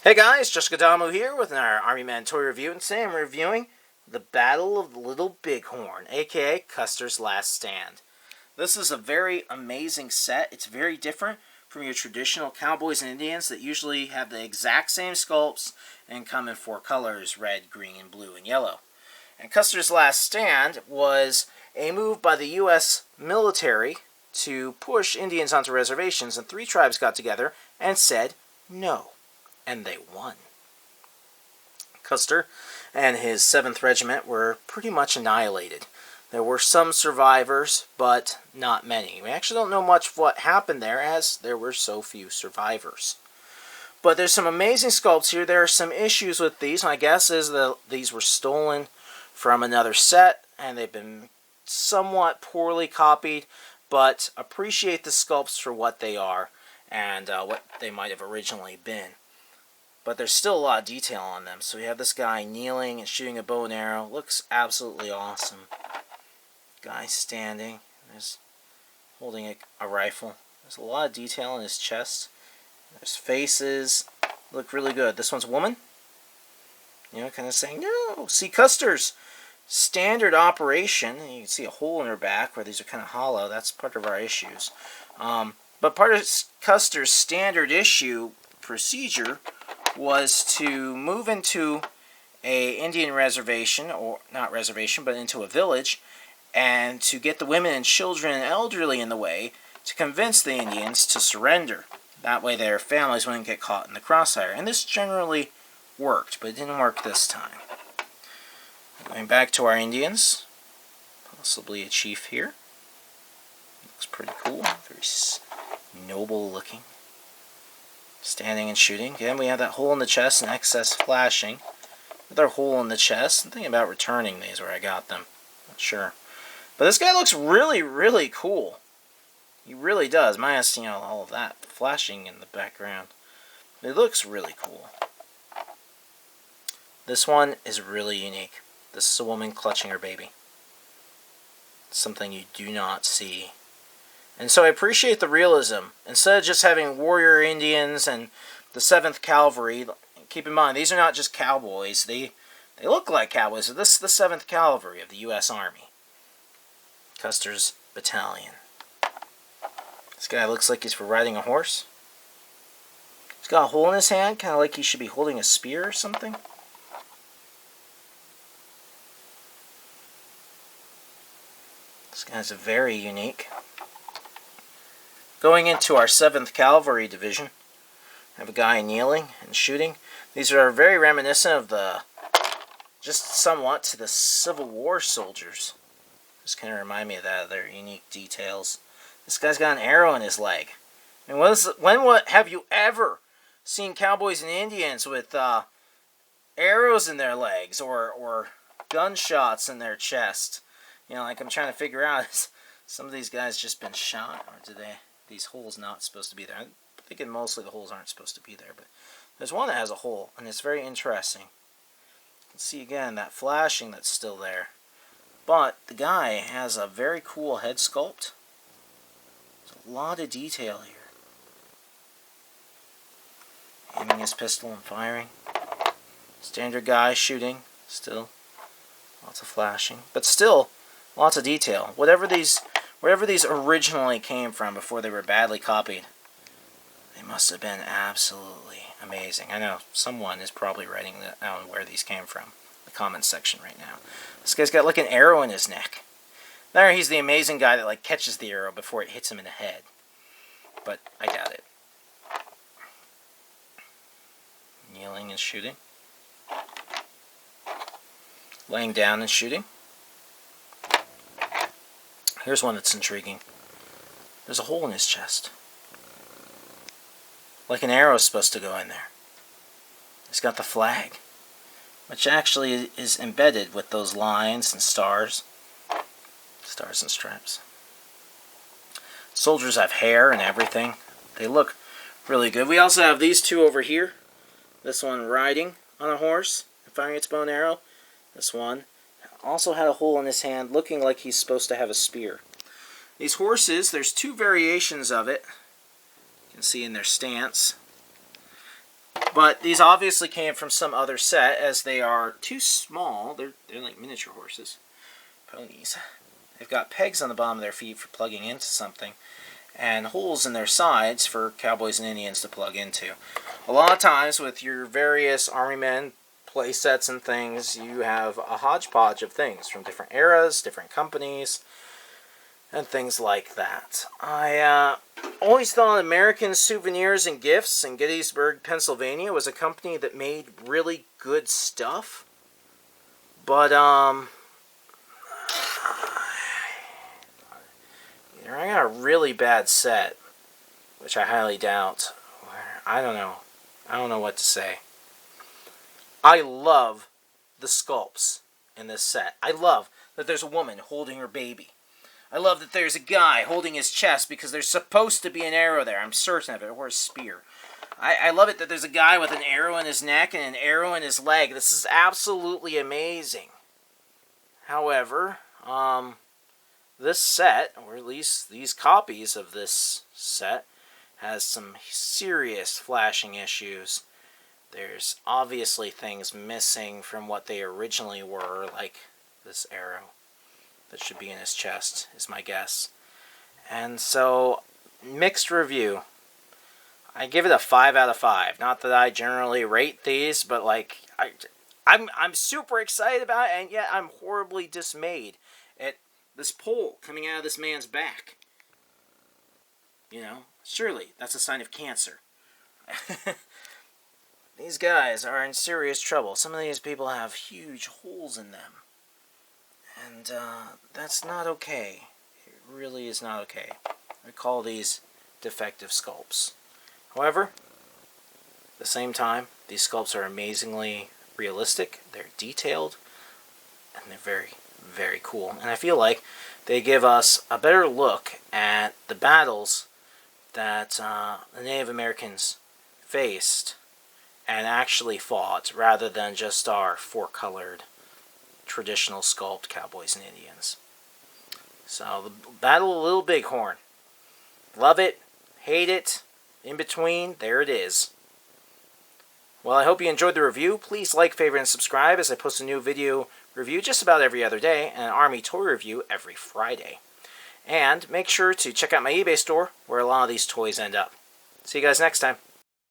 Hey guys, Jessica Damu here with our Army Man toy review, and today I'm reviewing the Battle of the Little Bighorn, aka Custer's Last Stand. This is a very amazing set. It's very different from your traditional cowboys and Indians that usually have the exact same sculpts and come in four colors: red, green, blue, and yellow. And Custer's Last Stand was a move by the U.S. military to push Indians onto reservations, and three tribes got together and said no. And they won. Custer and his 7th Regiment were pretty much annihilated. There were some survivors, but not many. We actually don't know much of what happened there, as there were so few survivors. But there's some amazing sculpts here. There are some issues with these. My guess is that these were stolen from another set, and they've been somewhat poorly copied, but appreciate the sculpts for what they are and what they might have originally been. But there's still a lot of detail on them. So we have this guy kneeling and shooting a bow and arrow. Looks absolutely awesome. Guy standing. There's holding a rifle. There's a lot of detail in his chest. There's faces. Look really good. This one's a woman. You know, kind of saying, no. See, Custer's standard operation. And you can see a hole in her back where these are kind of hollow. That's part of our issues. But part of Custer's standard issue procedure was to move into a Indian reservation, or not reservation, but into a village, and to get the women and children and elderly in the way to convince the Indians to surrender. That way their families wouldn't get caught in the crossfire. And this generally worked, but it didn't work this time. Going back to our Indians, possibly a chief here. Looks pretty cool, very noble looking. Standing and shooting. Again, we have that hole in the chest and excess flashing. Another hole in the chest. I'm thinking about returning these where I got them. Not sure. But this guy looks really, really cool. He really does. Minus, all of that flashing in the background. It looks really cool. This one is really unique. This is a woman clutching her baby. It's something you do not see. And so I appreciate the realism. Instead of just having warrior Indians and the 7th Cavalry, keep in mind, these are not just cowboys. They look like cowboys. This is the 7th Cavalry of the U.S. Army. Custer's battalion. This guy looks like he's for riding a horse. He's got a hole in his hand, kind of like he should be holding a spear or something. This guy's very unique. Going into our 7th Cavalry Division, I have a guy kneeling and shooting. These are very reminiscent of just somewhat to the Civil War soldiers. Just kind of remind me of that, their unique details. This guy's got an arrow in his leg. And what have you ever seen cowboys and Indians with arrows in their legs or gunshots in their chest? Like I'm trying to figure out, is some of these guys just been shot, or do these holes not supposed to be there? I'm thinking mostly the holes aren't supposed to be there, but there's one that has a hole, and it's very interesting. You can see again that flashing that's still there. But the guy has a very cool head sculpt. There's a lot of detail here. Aiming his pistol and firing. Standard guy shooting. Still lots of flashing, but still lots of detail. Wherever these originally came from before they were badly copied, they must have been absolutely amazing. I know someone is probably writing down where these came from. The comments section right now. This guy's got like an arrow in his neck. There, he's the amazing guy that catches the arrow before it hits him in the head. But I doubt it. Kneeling and shooting. Laying down and shooting. Here's one that's intriguing. There's a hole in his chest. Like an arrow is supposed to go in there. He's got the flag, which actually is embedded with those lines and stars. Stars and stripes. Soldiers have hair and everything. They look really good. We also have these two over here. This one riding on a horse and firing its bow and arrow. This one also had a hole in his hand, looking like he's supposed to have a spear. These horses, there's two variations of it. You can see in their stance. But these obviously came from some other set, as they are too small. They're like miniature horses. Ponies. They've got pegs on the bottom of their feet for plugging into something, and holes in their sides for cowboys and Indians to plug into. A lot of times with your various Army Men play sets and things, you have a hodgepodge of things from different eras, different companies, and things like that. I always thought American Souvenirs and Gifts in Gettysburg, Pennsylvania was a company that made really good stuff. But, either I got a really bad set, which I highly doubt. I don't know. I don't know what to say. I love the sculpts in this set. I love that there's a woman holding her baby. I love that there's a guy holding his chest because there's supposed to be an arrow there. I'm certain of it, or a spear. I love it that there's a guy with an arrow in his neck and an arrow in his leg. This is absolutely amazing. However, this set, or at least these copies of this set, has some serious flashing issues. There's obviously things missing from what they originally were, like this arrow that should be in his chest, is my guess. And so, mixed review. I give it a 5 out of 5. Not that I generally rate these, but like I'm super excited about it, and yet I'm horribly dismayed at this pole coming out of this man's back. You know, surely that's a sign of cancer. These guys are in serious trouble. Some of these people have huge holes in them. And that's not okay. It really is not okay. I call these defective sculpts. However, at the same time, these sculpts are amazingly realistic. They're detailed. And they're very, very cool. And I feel like they give us a better look at the battles that the Native Americans faced and actually fought, rather than just our four-colored traditional sculpt cowboys and Indians. So, the Battle of Little Bighorn. Love it, hate it, in between, there it is. Well, I hope you enjoyed the review. Please like, favorite, and subscribe, as I post a new video review just about every other day, and an Army toy review every Friday. And make sure to check out my eBay store, where a lot of these toys end up. See you guys next time.